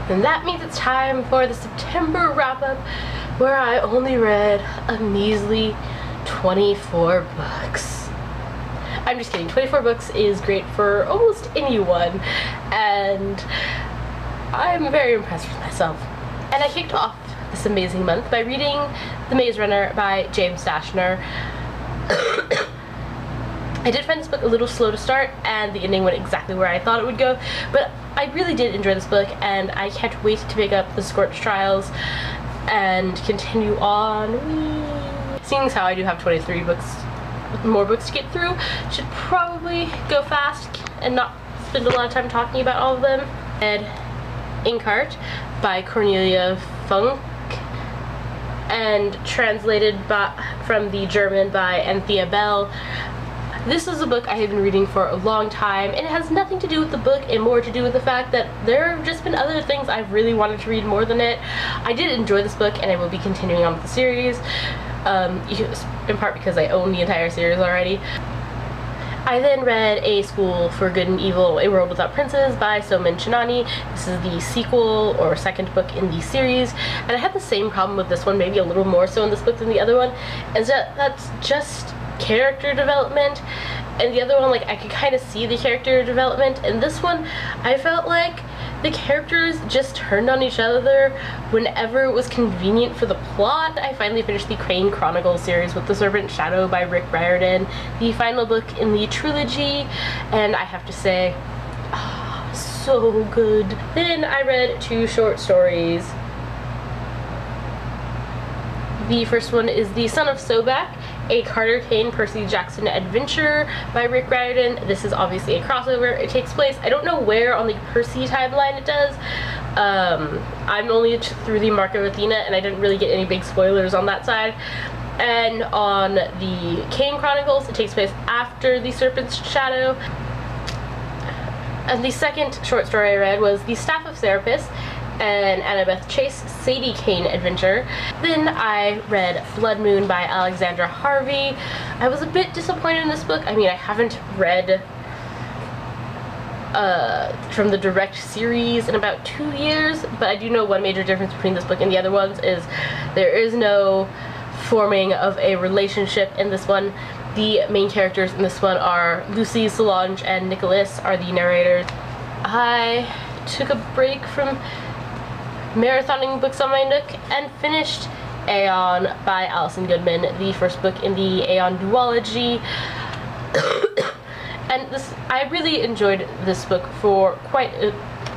And that means it's time for the September wrap-up, where I only read a measly 24 books. I'm just kidding. 24 books is great for almost anyone, and I'm very impressed with myself. And I kicked off this amazing month by reading The Maze Runner by James Dashner. I did find this book a little slow to start, and the ending went exactly where I thought it would go, but I really did enjoy this book, and I can't wait to pick up The Scorched Trials and continue on. Seeing as how I do have 23 books, more books to get through, should probably go fast and not spend a lot of time talking about all of them. And Inkheart by Cornelia Funk, and translated from the German by Anthea Bell. This is a book I have been reading for a long time, and it has nothing to do with the book and more to do with the fact that there have just been other things I've really wanted to read more than it. I did enjoy this book, and I will be continuing on with the series, in part because I own the entire series already. I then read A School for Good and Evil, A World Without Princes by Soman Chainani. This is the sequel or second book in the series, and I had the same problem with this one, maybe a little more so in this book than the other one, and that's just character development. And the other one, like, I could kind of see the character development. And this one, I felt like the characters just turned on each other whenever it was convenient for the plot. I finally finished the Crane Chronicles series with The Serpent Shadow by Rick Riordan, the final book in the trilogy, and I have to say, so good. Then I read 2 short stories. The first one is The Son of Sobek, a Carter Kane Percy Jackson adventure by Rick Riordan. This is obviously a crossover. It takes place, I don't know where on the Percy timeline it does. I'm only through the Mark of Athena, and I didn't really get any big spoilers on that side. And on the Kane Chronicles, it takes place after the Serpent's Shadow. And the second short story I read was The Staff of Serapis, an Annabeth Chase Sadie Kane adventure. Then I read Blood Moon by Alexandra Harvey. I was a bit disappointed in this book. I mean, I haven't read from the direct series in about 2 years, but I do know one major difference between this book and the other ones is there is no forming of a relationship in this one. The main characters in this one are Lucy, Solange, and Nicholas are the narrators. I took a break from marathoning books on my Nook and finished Aeon by Alison Goodman, the first book in the Aeon duology. And I really enjoyed this book for quite a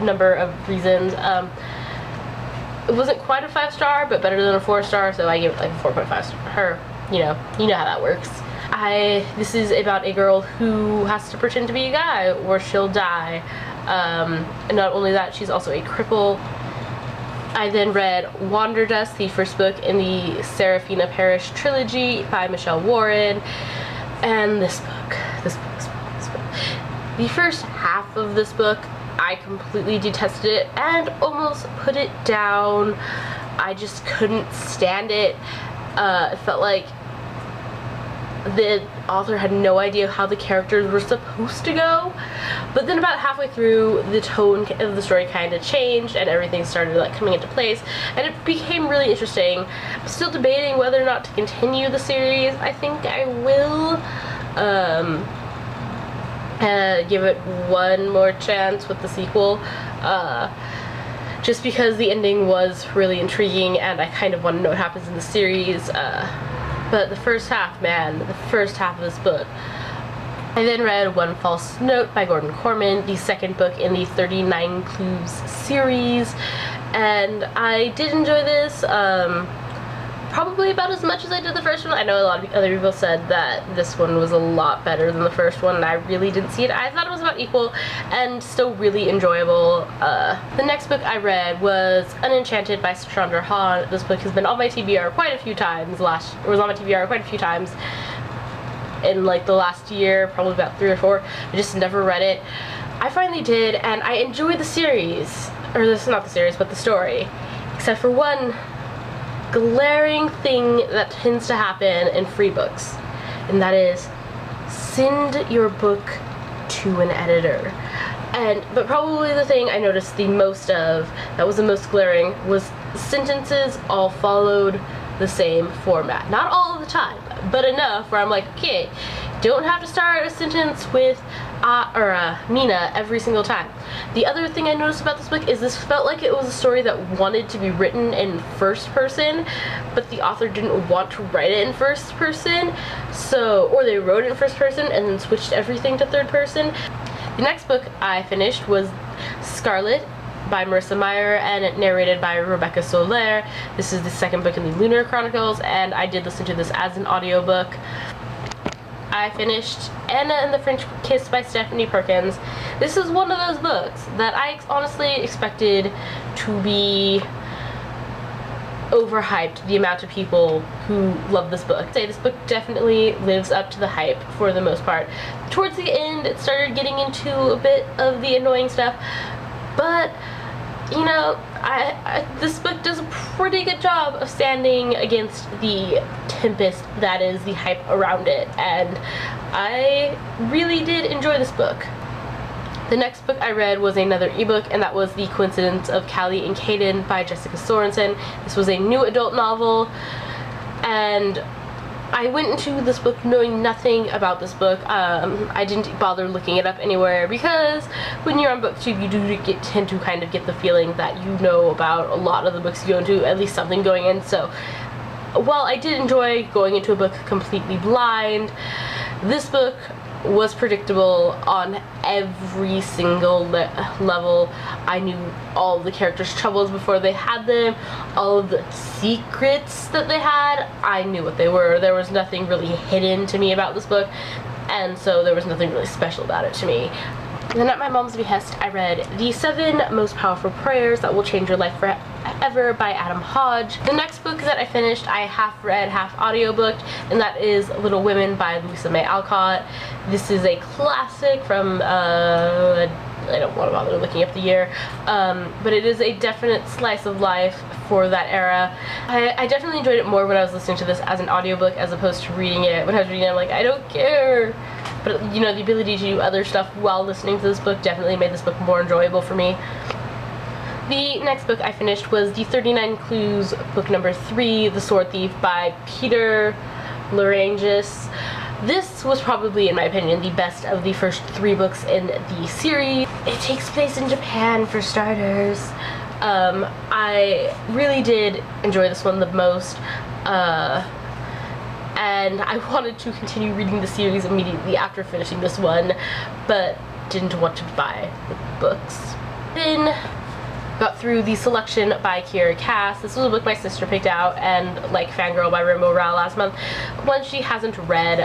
number of reasons. It wasn't quite a 5-star, but better than a 4-star, so I gave it like a 4.5 star. You know how that works. This is about a girl who has to pretend to be a guy or she'll die. And not only that, she's also a cripple. I then read Wanderdust, the first book in the Seraphina Parish trilogy by Michelle Warren. And this book. The first half of this book, I completely detested it and almost put it down. I just couldn't stand it. It felt like the author had no idea how the characters were supposed to go. But then about halfway through, the tone of the story kind of changed and everything started like coming into place, and it became really interesting. I'm still debating whether or not to continue the series. I think I will give it one more chance with the sequel, just because the ending was really intriguing and I kind of want to know what happens in the series. But the first half, man, the first half of this book. I then read One False Note by Gordon Corman, the second book in the 39 Clues series, and I did enjoy this, probably about as much as I did the first one. I know a lot of other people said that this one was a lot better than the first one, and I really didn't see it. I thought it was about equal and still really enjoyable. The next book I read was Unenchanted by Chandra Han. This book has been on my TBR quite a few times. In like the last year, probably about 3 or 4. I just never read it. I finally did, and I enjoyed the series. Or this is not the series, but the story. Except for one glaring thing that tends to happen in free books, and that is send your book to an editor. But probably the thing I noticed the most of, that was the most glaring, was sentences all followed the same format. Not all of the time, but enough where I'm like, okay, don't have to start a sentence with Mina every single time. The other thing I noticed about this book is this felt like it was a story that wanted to be written in first person, but the author didn't want to write it in first person, or they wrote it in first person and then switched everything to third person. The next book I finished was Scarlet by Marissa Meyer and narrated by Rebecca Soler. This is the second book in the Lunar Chronicles, and I did listen to this as an audiobook. I finished Anna and the French Kiss by Stephanie Perkins. This is one of those books that I honestly expected to be overhyped, the amount of people who love this book. I'd say this book definitely lives up to the hype for the most part. Towards the end, it started getting into a bit of the annoying stuff, but you know, this book does a pretty good job of standing against the tempest that is the hype around it, and I really did enjoy this book. The next book I read was another ebook, and that was The Coincidence of Callie and Caden by Jessica Sorensen. This was a new adult novel, and I went into this book knowing nothing about this book. I didn't bother looking it up anywhere because when you're on BookTube, you do tend to kind of get the feeling that you know about a lot of the books you go into, at least something going in. So while I did enjoy going into a book completely blind, this book was predictable on every single level. I knew all the characters' troubles before they had them. All of the secrets that they had, I knew what they were. There was nothing really hidden to me about this book, and so there was nothing really special about it to me. Then at my mom's behest, I read The 7 Most Powerful Prayers That Will Change Your Life Forever by Adam Hodge. The next book that I finished, I half read, half audiobooked, and that is Little Women by Louisa May Alcott. This is a classic from, I don't want to bother looking up the year, but it is a definite slice of life for that era. I definitely enjoyed it more when I was listening to this as an audiobook as opposed to reading it. When I was reading it, I'm like, I don't care. But, you know, the ability to do other stuff while listening to this book definitely made this book more enjoyable for me. The next book I finished was The 39 Clues, book number 3, The Sword Thief by Peter Larangis. This was probably, in my opinion, the best of the first 3 books in the series. It takes place in Japan, for starters. I really did enjoy this one the most. And I wanted to continue reading the series immediately after finishing this one, but didn't want to buy the books. Then got through The Selection by Kiera Cass. This was a book my sister picked out, and like Fangirl by Rainbow Rowell last month, one she hasn't read.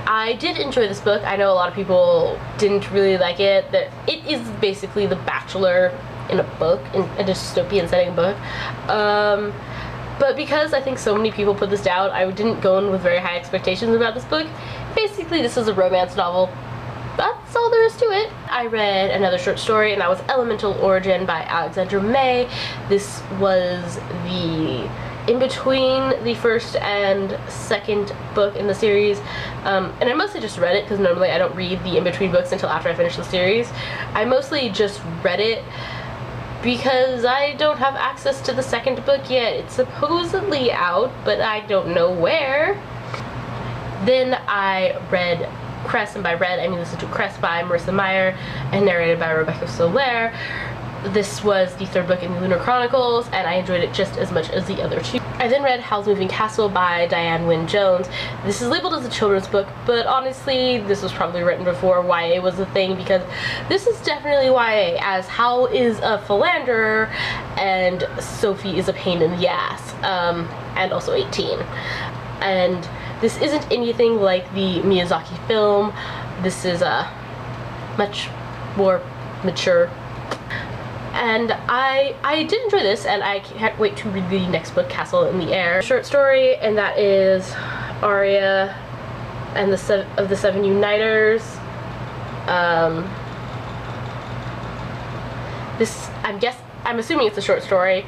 I did enjoy this book. I know a lot of people didn't really like it. It is basically The Bachelor in a book, in a dystopian setting book. But because I think so many people put this down, I didn't go in with very high expectations about this book. Basically, this is a romance novel. That's all there is to it. I read another short story, and that was Elemental Origin by Alexandra May. This was the in-between the first and second book in the series. And I mostly just read it, because normally I don't read the in-between books until after I finish the series. I mostly just read it because I don't have access to the second book yet. It's supposedly out, but I don't know where. Then I read Cress, and by read I mean listened to Cress by Marissa Meyer and narrated by Rebecca Soler. This was the 3rd book in the Lunar Chronicles, and I enjoyed it just as much as the other 2. I then read Howl's Moving Castle by Diane Wynne Jones. This is labeled as a children's book, but honestly, this was probably written before YA was a thing, because this is definitely YA, as Howl is a philanderer and Sophie is a pain in the ass, and also 18. And this isn't anything like the Miyazaki film. This is much more mature. And I did enjoy this, and I can't wait to read the next book, Castle in the Air. Short story, and that is Aria and the Seven Uniters. I'm assuming it's a short story.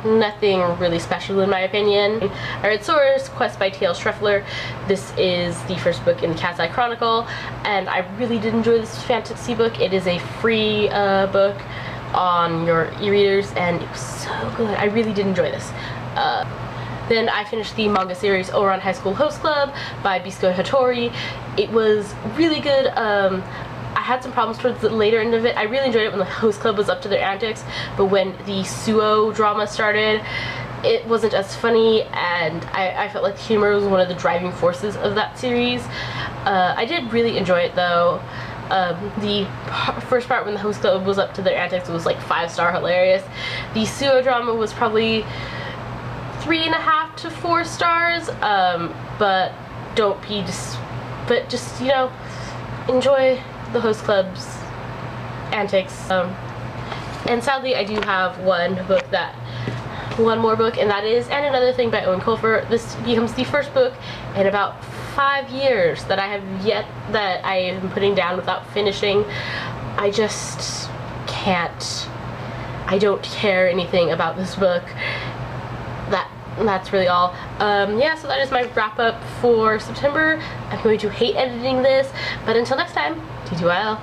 Nothing really special in my opinion. I read Sora's Quest by T.L. Scheffler. This is the first book in the Cat's Eye Chronicle, and I really did enjoy this fantasy book. It is a free book on your e-readers, and it was so good. I really did enjoy this. Then I finished the manga series Ouran High School Host Club by Bisco Hattori. It was really good. I had some problems towards the later end of it. I really enjoyed it when the host club was up to their antics, but when the Suo drama started, it wasn't as funny, and I felt like the humor was one of the driving forces of that series. I did really enjoy it though. The first part when the host club was up to their antics was like 5-star hilarious. The Suo drama was probably 3.5 to 4 stars, but just, you know, enjoy the host club's antics. And sadly, I do have one more book, and that is And Another Thing by Owen Colfer. This becomes the first book in about 5 years that I am putting down without finishing. I just can't. I don't care anything about this book. That's really all. Yeah, so that is my wrap up for September. I'm going to hate editing this, but until next time, TTYL.